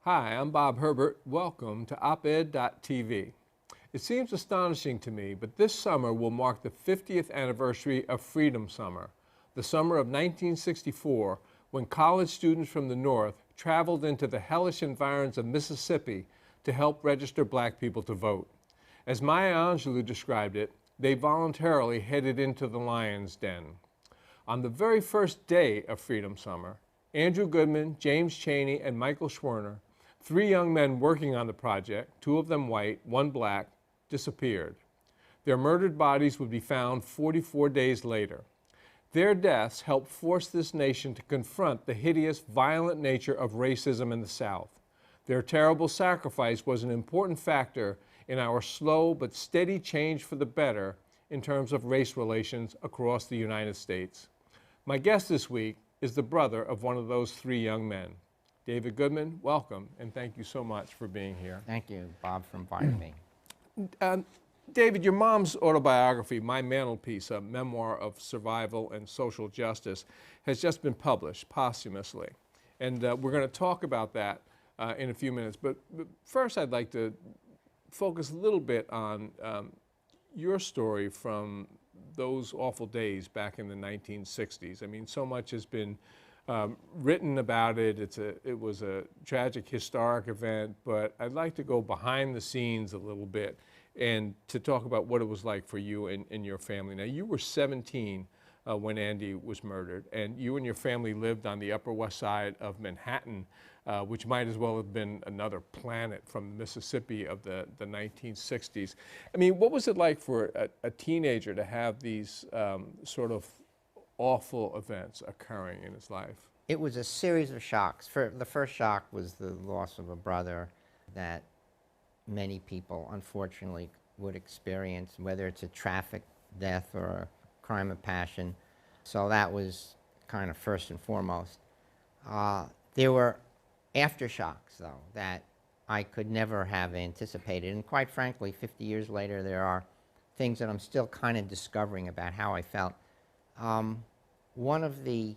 Hi, I'm Bob Herbert. Welcome to oped.tv. It seems astonishing to me, but this summer will mark the 50th anniversary of Freedom Summer, the summer of 1964, when college students from the North traveled into the hellish environs of Mississippi to help register black people to vote. As Maya Angelou described it, they voluntarily headed into the lion's den. On the very first day of Freedom Summer, Andrew Goodman, James Chaney, and Michael Schwerner, three young men working on the project, two of them white, one black, disappeared. Their murdered bodies would be found 44 days later. Their deaths helped force this nation to confront the hideous, violent nature of racism in the South. Their terrible sacrifice was an important factor in our slow but steady change for the better in terms of race relations across the United States. My guest this week is the brother of one of those three young men. David Goodman, welcome, and thank you so much for being here. Thank you, Bob, for inviting me. David, your mom's autobiography, My Mantelpiece, a memoir of survival and social justice, has just been published posthumously. And we're going to talk about that in a few minutes. But first, I'd like to focus a little bit on your story from those awful days back in the 1960s. I mean, so much has been written about it. It was a tragic, historic event, but I'd like to go behind the scenes a little bit and to talk about what it was like for you and your family. Now, you were 17 when Andy was murdered, and you and your family lived on the Upper West Side of Manhattan, which might as well have been another planet from Mississippi of the 1960s. I mean, what was it like for a teenager to have these sort of awful events occurring in his life? It was a series of shocks. The first shock was the loss of a brother that many people, unfortunately, would experience, whether it's a traffic death or a crime of passion. So that was kind of first and foremost. There were aftershocks, though, that I could never have anticipated. And quite frankly, 50 years later, there are things that I'm still kind of discovering about how I felt. One of the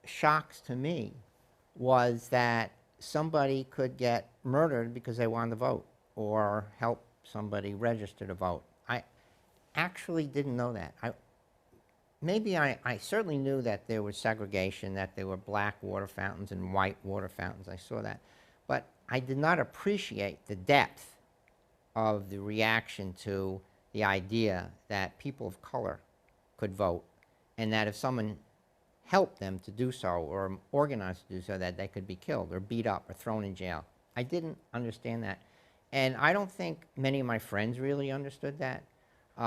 shocks to me was that somebody could get murdered because they wanted to vote or help somebody register to vote. I actually didn't know that. I certainly knew that there was segregation, that there were black water fountains and white water fountains. I saw that. But I did not appreciate the depth of the reaction to the idea that people of color could vote, and that if someone helped them to do so or organized to do so, that they could be killed or beat up or thrown in jail. I didn't understand that. And I don't think many of my friends really understood that.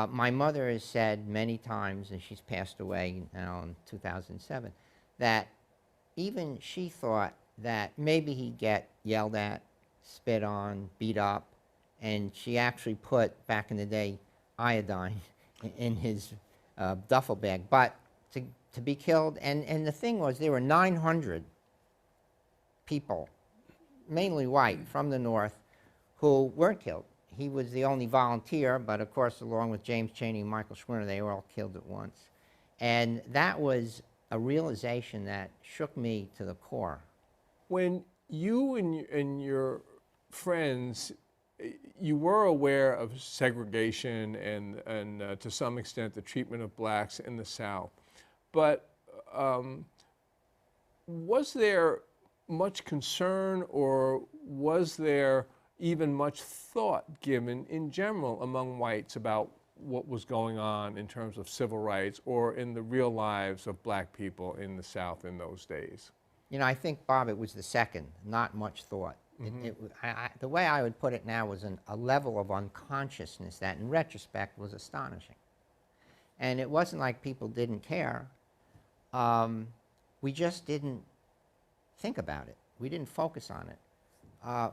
My mother has said many times, and she's passed away now in 2007, that even she thought that maybe he'd get yelled at, spit on, beat up, and she actually put, back in the day, iodine in his duffel bag, but to be killed. And the thing was, there were 900 people, mainly white, from the North, who weren't killed. He was the only volunteer, but of course, along with James Chaney and Michael Schwerner, they were all killed at once. And that was a realization that shook me to the core. When you and your friends, you were aware of segregation and to some extent the treatment of blacks in the South, but was there much concern, or was there even much thought given in general among whites about what was going on in terms of civil rights or in the real lives of black people in the South in those days? You know, I think, Bob, it was the second, not much thought. Mm-hmm. The way I would put it now was a level of unconsciousness that, in retrospect, was astonishing. And it wasn't like people didn't care. We just didn't think about it. We didn't focus on it.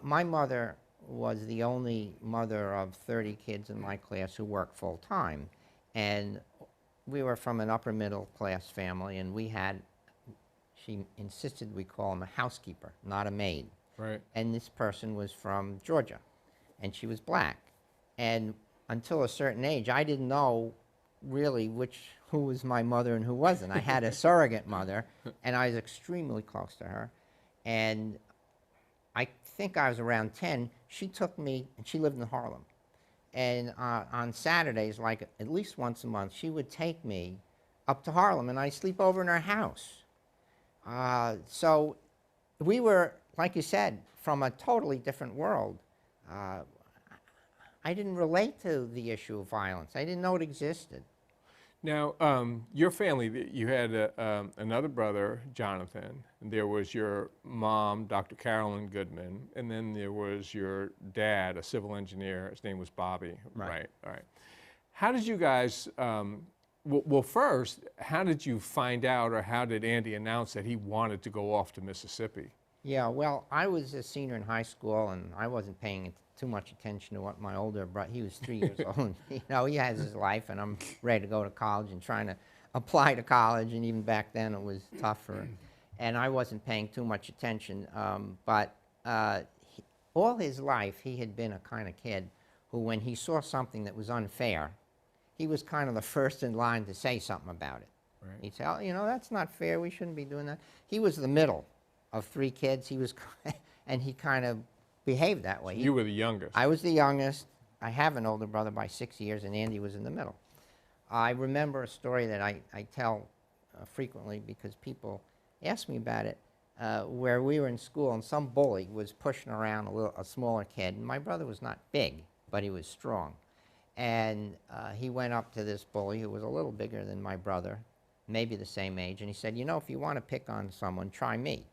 My mother was the only mother of 30 kids in my class who worked full-time. And we were from an upper-middle class family, and she insisted we call him a housekeeper, not a maid. Right. And this person was from Georgia, and she was black. And until a certain age, I didn't know really who was my mother and who wasn't. I had a surrogate mother, and I was extremely close to her. And I think I was around 10, she took me, and she lived in Harlem. And on Saturdays, like at least once a month, she would take me up to Harlem, and I'd sleep over in her house. So we were, like you said, from a totally different world. I didn't relate to the issue of violence. I didn't know it existed. Now, your family, you had another brother, Jonathan, and there was your mom, Dr. Carolyn Goodman, and then there was your dad, a civil engineer. His name was Bobby. Right. All right. How did you guys, well, first, how did you find out, or how did Andy announce that he wanted to go off to Mississippi? Yeah, well, I was a senior in high school, and I wasn't paying too much attention to what my older brother, he was 3 years old. You know, he has his life, and I'm ready to go to college and trying to apply to college, and even back then it was tougher. And I wasn't paying too much attention, but all his life he had been a kind of kid who, when he saw something that was unfair, he was kind of the first in line to say something about it. Right. He'd say, oh, you know, that's not fair, we shouldn't be doing that. He was the middle of 3 kids. He was, and he kind of behaved that way. You were the youngest. I was the youngest. I have an older brother by 6 years, and Andy was in the middle. I remember a story that I tell frequently because people ask me about it, where we were in school and some bully was pushing around a smaller kid, and my brother was not big, but he was strong. And he went up to this bully who was a little bigger than my brother, maybe the same age, and he said, you know, if you want to pick on someone, try me.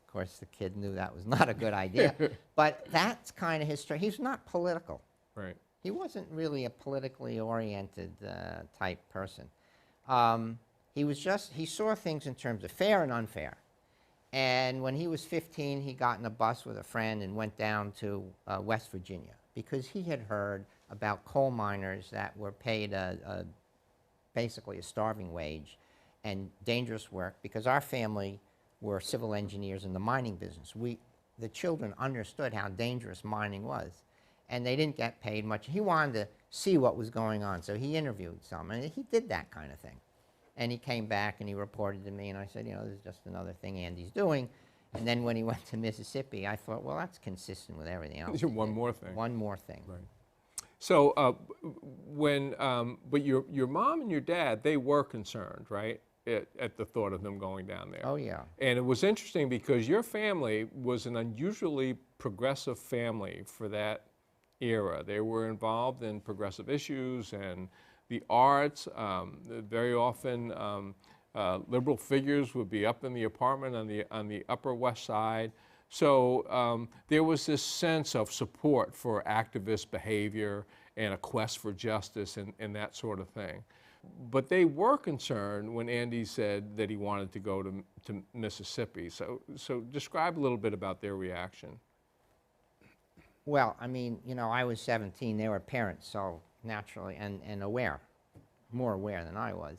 Of course, the kid knew that was not a good idea, but that's kind of his story. He's not political. Right. He wasn't really a politically oriented type person. He was just, he saw things in terms of fair and unfair. And when he was 15, he got in a bus with a friend and went down to West Virginia because he had heard about coal miners that were paid basically a starving wage and dangerous work, because our family were civil engineers in the mining business. The children understood how dangerous mining was, and they didn't get paid much. He wanted to see what was going on, so he interviewed some, and he did that kind of thing. And he came back and he reported to me, and I said, you know, this is just another thing Andy's doing. And then when he went to Mississippi, I thought, well, that's consistent with everything else. One more thing. One more thing. Right. So but your mom and your dad, they were concerned, right, at the thought of them going down there. Oh, yeah. And it was interesting because your family was an unusually progressive family for that era. They were involved in progressive issues and the arts. Very often, liberal figures would be up in the apartment on the Upper West Side. So there was this sense of support for activist behavior and a quest for justice and that sort of thing. But they were concerned when Andy said that he wanted to go to Mississippi. So describe a little bit about their reaction. Well, I mean, you know, I was 17. They were parents, so naturally, and aware, more aware than I was.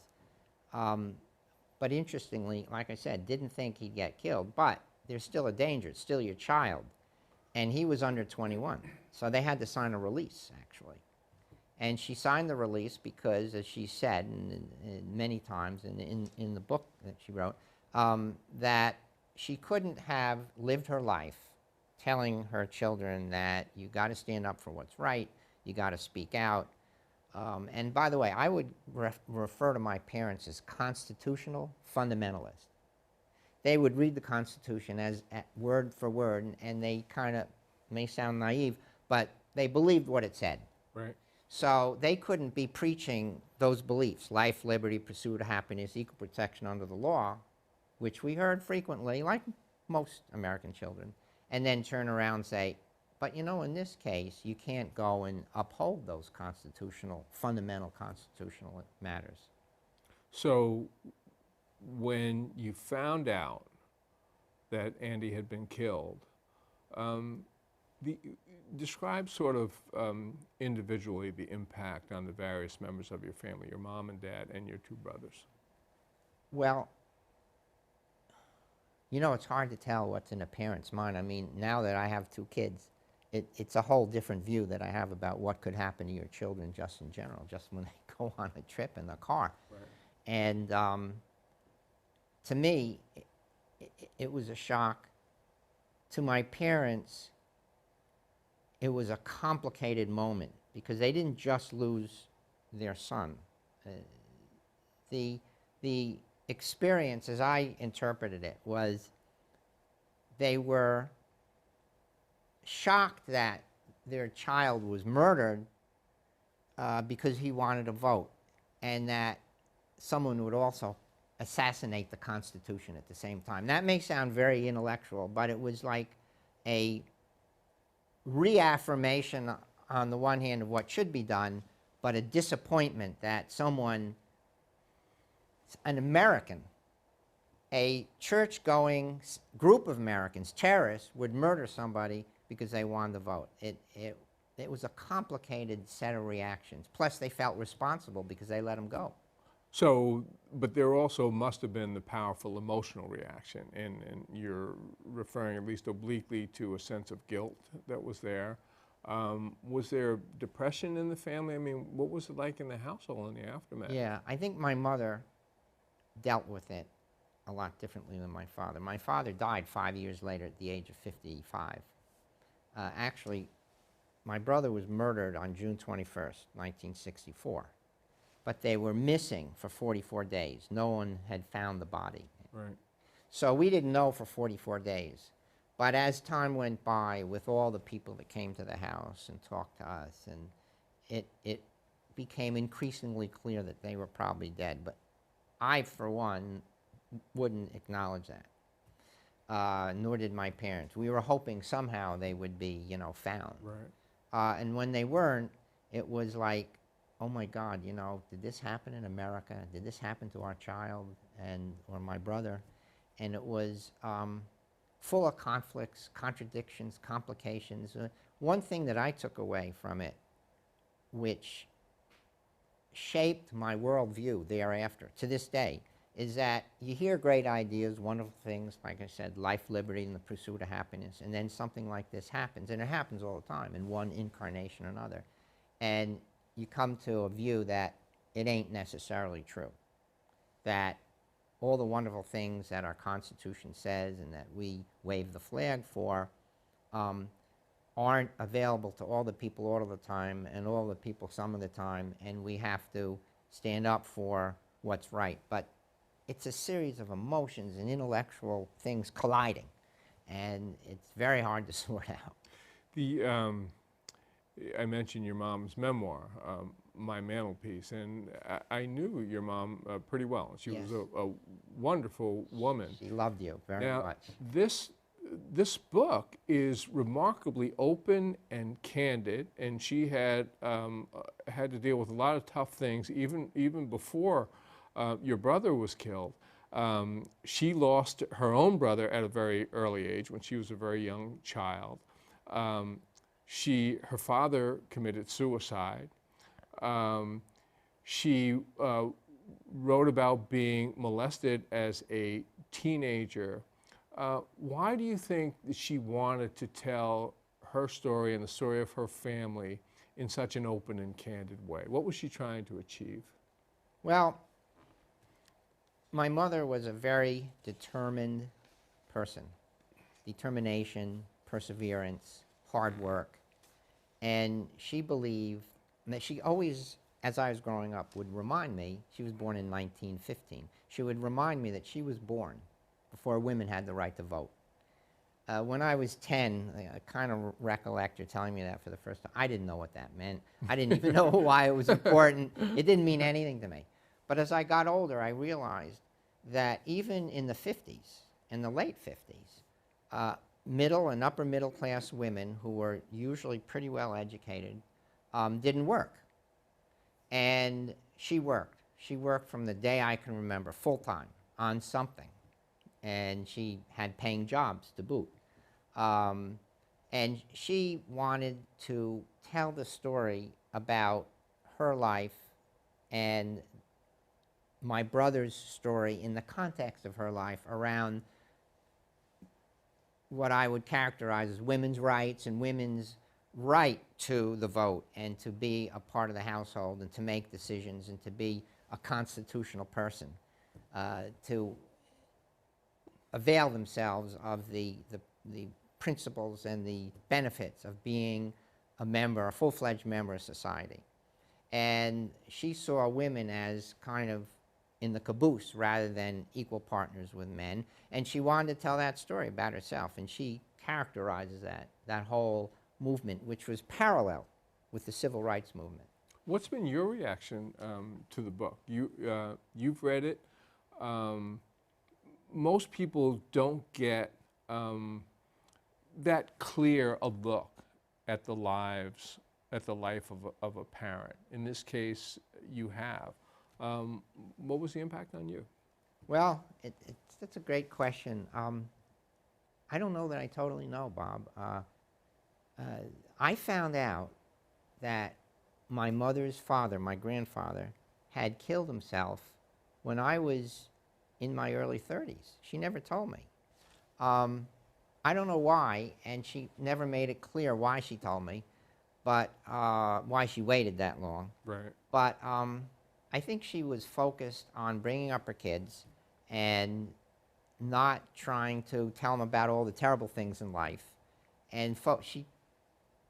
But interestingly, like I said, didn't think he'd get killed, but there's still a danger. It's still your child. And he was under 21, so they had to sign a release, actually. And she signed the release because, as she said many times in the book that she wrote, that she couldn't have lived her life telling her children that you got to stand up for what's right, you got to speak out. And by the way, I would refer to my parents as constitutional fundamentalists. They would read the Constitution as word for word, and they kind of may sound naive, but they believed what it said. Right. So they couldn't be preaching those beliefs, life, liberty, pursuit of happiness, equal protection under the law, which we heard frequently, like most American children, and then turn around and say, but you know, in this case, you can't go and uphold those fundamental constitutional matters. So when you found out that Andy had been killed, describe sort of individually the impact on the various members of your family, your mom and dad and your 2 brothers. Well, you know, it's hard to tell what's in a parent's mind. I mean, now that I have 2 kids, it's a whole different view that I have about what could happen to your children just in general, just when they go on a trip in the car. Right. And to me, it was a shock to my parents, it was a complicated moment because they didn't just lose their son. The experience, as I interpreted it, was they were shocked that their child was murdered because he wanted to vote, and that someone would also assassinate the Constitution at the same time. That may sound very intellectual, but it was like a reaffirmation on the one hand of what should be done, but a disappointment that someone, an American, a church-going group of Americans, terrorists, would murder somebody because they wanted to vote. It was a complicated set of reactions. Plus, they felt responsible because they let him go. So, but there also must have been the powerful emotional reaction, and you're referring at least obliquely to a sense of guilt that was there. Was there depression in the family? I mean, what was it like in the household in the aftermath? Yeah, I think my mother dealt with it a lot differently than my father. My father died 5 years later at the age of 55. Actually, my brother was murdered on June 21st, 1964. But they were missing for 44 days. No one had found the body. Right. So we didn't know for 44 days. But as time went by, with all the people that came to the house and talked to us, and it became increasingly clear that they were probably dead. But I, for one, wouldn't acknowledge that, nor did my parents. We were hoping somehow they would be, found. Right. And when they weren't, it was like, oh my God, did this happen in America? Did this happen to our child or my brother? And it was full of conflicts, contradictions, complications. One thing that I took away from it, which shaped my worldview thereafter, to this day, is that you hear great ideas, wonderful things, like I said, life, liberty, and the pursuit of happiness, and then something like this happens, and it happens all the time in one incarnation or another. And you come to a view that it ain't necessarily true, that all the wonderful things that our Constitution says and that we wave the flag for aren't available to all the people all of the time and all the people some of the time, and we have to stand up for what's right. But it's a series of emotions and intellectual things colliding, and it's very hard to sort out. I mentioned your mom's memoir, My Mantelpiece, and I knew your mom pretty well. She Yes. was a wonderful woman. She loved you very Now, much. this book is remarkably open and candid, and she had had to deal with a lot of tough things, even before your brother was killed. She lost her own brother at a very early age, when she was a very young child. Her father committed suicide. She wrote about being molested as a teenager. Why do you think that she wanted to tell her story and the story of her family in such an open and candid way? What was she trying to achieve? Well, my mother was a very determined person. Determination, perseverance, hard work. And she believed that she always, as I was growing up, would remind me, she was born in 1915, she would remind me that she was born before women had the right to vote. When I was 10, I kind of recollect her telling me that for the first time. I didn't know what that meant. I didn't even know why it was important. It didn't mean anything to me. But as I got older, I realized that even in the 50s, in the late 50s, middle and upper middle class women who were usually pretty well educated didn't work. And she worked. She worked from the day I can remember, full time, on something. And she had paying jobs to boot. And she wanted to tell the story about her life and my brother's story in the context of her life around what I would characterize as women's rights and women's right to the vote and to be a part of the household and to make decisions and to be a constitutional person, to avail themselves of the principles and the benefits of being a member, a full-fledged member of society. And she saw women as kind of in the caboose rather than equal partners with men. And she wanted to tell that story about herself. And she characterizes that whole movement, which was parallel with the civil rights movement. What's been your reaction to the book? You've read it. Most people don't get that clear a look at the life of a parent. In this case, you have. What was the impact on you? Well, that's a great question. I don't know that I totally know, Bob. I found out that my mother's father, my grandfather, had killed himself when I was in my early 30s. She never told me. I don't know why, and she never made it clear why she told me, but why she waited that long. Right. But I think she was focused on bringing up her kids and not trying to tell them about all the terrible things in life. And she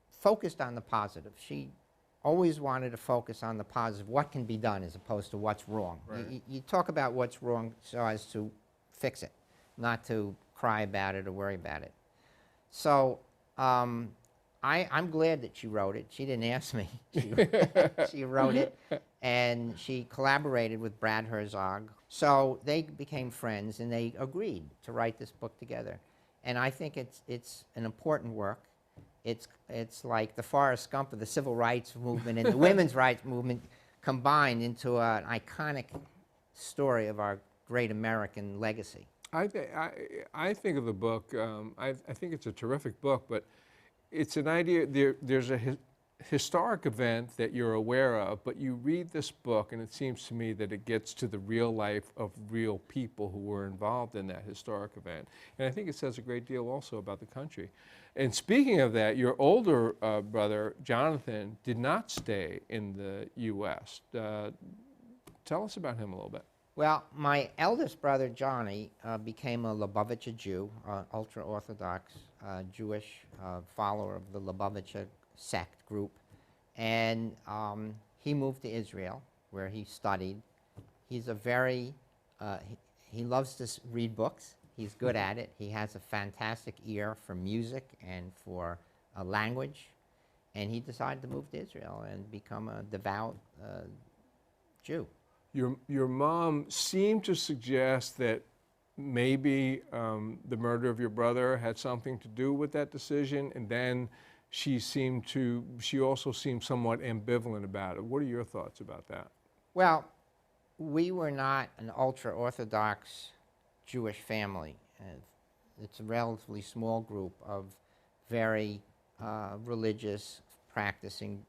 focused on the positive. She always wanted to focus on the positive, what can be done as opposed to what's wrong. Right. You talk about what's wrong so as to fix it, not to cry about it or worry about it. So I'm glad that she wrote it. She didn't ask me. She wrote it, and she collaborated with Brad Herzog. So they became friends, and they agreed to write this book together. And I think it's an important work. It's like the Forrest Gump of the civil rights movement and the women's rights movement combined into an iconic story of our great American legacy. I think of the book, I think it's a terrific book, but it's an idea, there's a historic event that you're aware of, but you read this book and it seems to me that it gets to the real life of real people who were involved in that historic event. And I think it says a great deal also about the country. And speaking of that, your older brother, Jonathan, did not stay in the U.S. Tell us about him a little bit. Well, my eldest brother, Johnny, became a Lubavitcher Jew, ultra-Orthodox Jewish follower of the Lubavitcher sect group. And he moved to Israel, where he studied. He's a very, he loves to read books. He's good at it. He has a fantastic ear for music and for language. And he decided to move to Israel and become a devout Jew. Your mom seemed to suggest that maybe the murder of your brother had something to do with that decision, and then she also seemed somewhat ambivalent about it. What are your thoughts about that? Well, we were not an ultra-Orthodox Jewish family. It's a relatively small group of very religious, practicing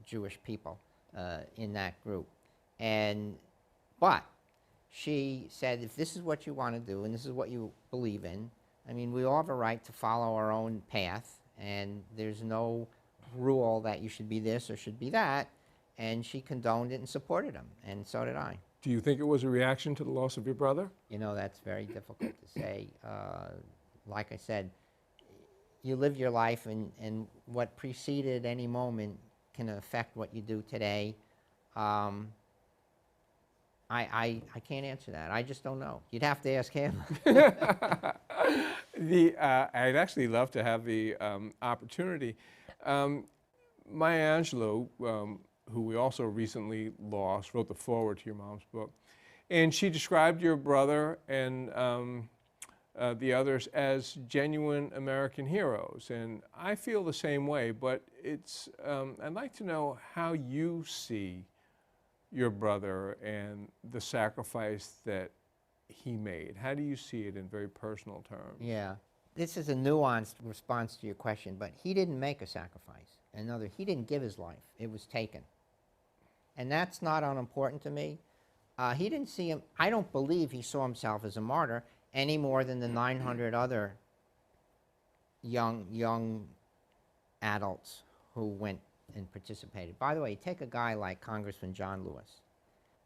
Jewish people in that group. But she said, if this is what you want to do and this is what you believe in, I mean, we all have a right to follow our own path, and there's no rule that you should be this or should be that, and she condoned it and supported him, and so did I. Do you think it was a reaction to the loss of your brother? You know, that's very difficult to say. Like I said, you live your life, and what preceded any moment can affect what you do today. I can't answer that. I just don't know. You'd have to ask him. I'd actually love to have the opportunity. Maya Angelou, who we also recently lost, wrote the foreword to your mom's book. And she described your brother and the others as genuine American heroes. And I feel the same way, but I'd like to know how you see your brother and the sacrifice that he made. How do you see it in very personal terms? Yeah. This is a nuanced response to your question, but he didn't make a sacrifice. In other words, he didn't give his life. It was taken. And that's not unimportant to me. He didn't see him, I don't believe he saw himself as a martyr any more than the 900 other young adults who went and participated. By the way, take a guy like Congressman John Lewis.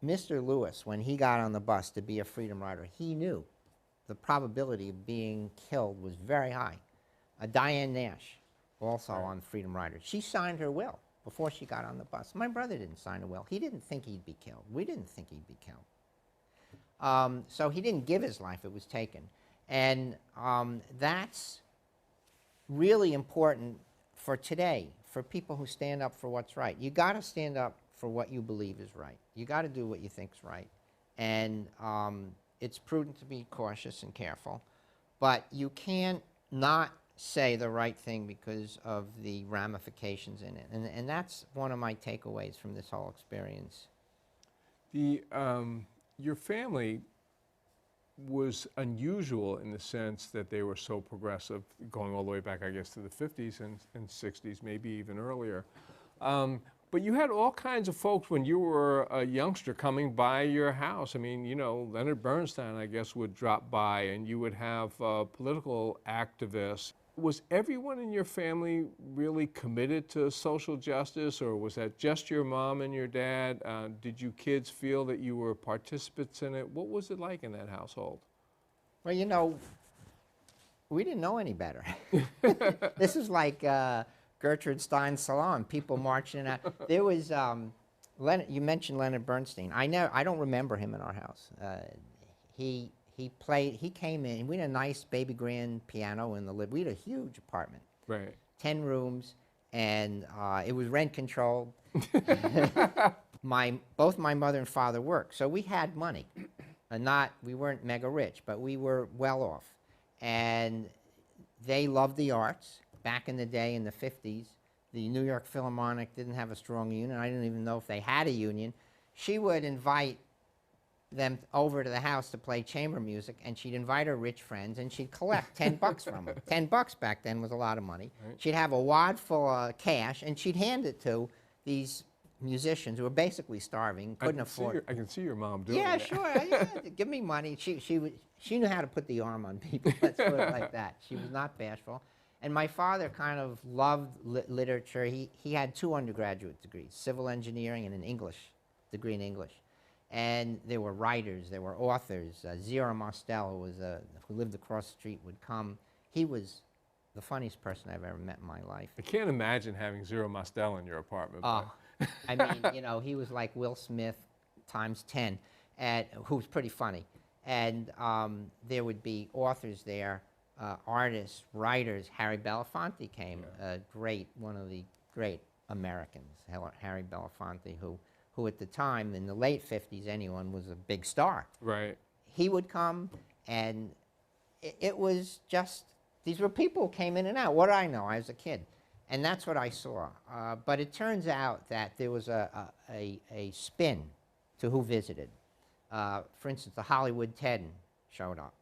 Mr. Lewis, when he got on the bus to be a freedom rider, he knew the probability of being killed was very high. Diane Nash, also on Freedom Riders. She signed her will before she got on the bus. My brother didn't sign a will. He didn't think he'd be killed. We didn't think he'd be killed. So he didn't give his life. It was taken. And that's really important for today, for people who stand up for what's right. You got to stand up for what you believe is right. You got to do what you think's right. And it's prudent to be cautious and careful, but you can't not say the right thing because of the ramifications in it. And that's one of my takeaways from this whole experience. Your family was unusual in the sense that they were so progressive, going all the way back, I guess, to the 50s and 60s, maybe even earlier. But you had all kinds of folks when you were a youngster coming by your house. I mean, you know, Leonard Bernstein, I guess, would drop by, and you would have political activists. Was everyone in your family really committed to social justice, or was that just your mom and your dad? Did you kids feel that you were participants in it? What was it like in that household? Well, you know, we didn't know any better. This is like Gertrude Stein's salon, people marching out. There was, you mentioned Leonard Bernstein. I don't remember him in our house. He came in, we had a nice baby grand piano in the living. We had a huge apartment. Right. 10 rooms, and it was rent controlled. Both my mother and father worked, so we had money. We weren't mega rich, but we were well off. And they loved the arts. Back in the day, in the 50s, the New York Philharmonic didn't have a strong union. I didn't even know if they had a union. She would invite them over to the house to play chamber music, and she'd invite her rich friends, and she'd collect $10 from them. $10 back then was a lot of money. Right. She'd have a wad full of cash, and she'd hand it to these musicians who were basically starving, couldn't afford it. I can see your mom doing that. Yeah, sure. Yeah, give me money. She knew how to put the arm on people. Let's put it like that. She was not bashful. And my father kind of loved literature. He had 2 undergraduate degrees, civil engineering and an English degree in English. And there were writers, there were authors. Zero Mostel, who lived across the street, would come. He was the funniest person I've ever met in my life. I can't imagine having Zero Mostel in your apartment. I mean, you know, he was like Will Smith times 10, who was pretty funny. And there would be authors there, artists, writers. Harry Belafonte came, one of the great Americans, Harry Belafonte, who at the time, in the late 50s, anyone was a big star. Right. He would come, and it was just, these were people who came in and out. What do I know? I was a kid. And that's what I saw. But it turns out that there was a spin to who visited. For instance, the Hollywood 10 showed up.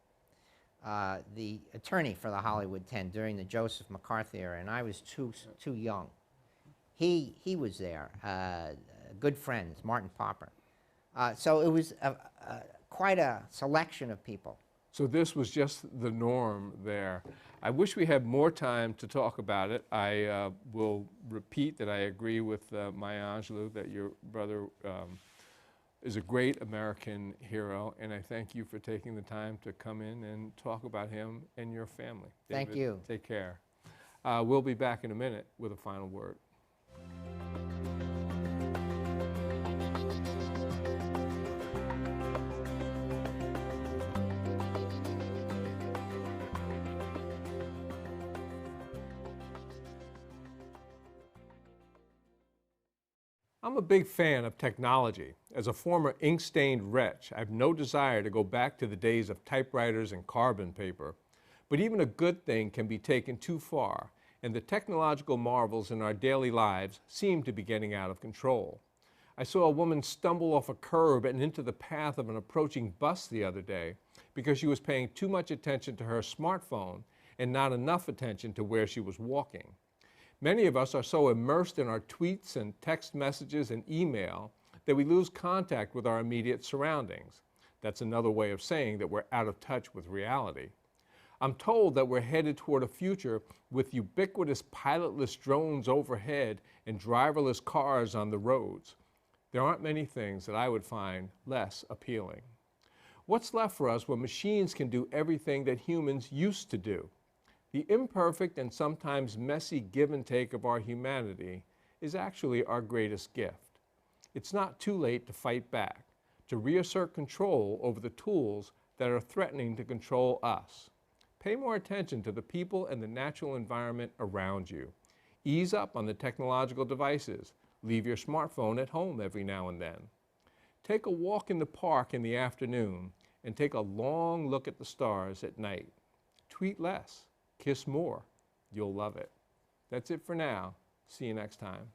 The attorney for the Hollywood 10 during the Joseph McCarthy era, and I was too young. He was there. Good friends, Martin Popper. So it was quite a selection of people. So this was just the norm there. I wish we had more time to talk about it. I will repeat that I agree with Maya Angelou that your brother is a great American hero, and I thank you for taking the time to come in and talk about him and your family. David, thank you. Take care. We'll be back in a minute with a final word. I'm a big fan of technology. As a former ink-stained wretch, I have no desire to go back to the days of typewriters and carbon paper. But even a good thing can be taken too far, and the technological marvels in our daily lives seem to be getting out of control. I saw a woman stumble off a curb and into the path of an approaching bus the other day because she was paying too much attention to her smartphone and not enough attention to where she was walking. Many of us are so immersed in our tweets and text messages and email that we lose contact with our immediate surroundings. That's another way of saying that we're out of touch with reality. I'm told that we're headed toward a future with ubiquitous pilotless drones overhead and driverless cars on the roads. There aren't many things that I would find less appealing. What's left for us when machines can do everything that humans used to do? The imperfect and sometimes messy give and take of our humanity is actually our greatest gift. It's not too late to fight back, to reassert control over the tools that are threatening to control us. Pay more attention to the people and the natural environment around you. Ease up on the technological devices. Leave your smartphone at home every now and then. Take a walk in the park in the afternoon and take a long look at the stars at night. Tweet less. Kiss more. You'll love it. That's it for now. See you next time.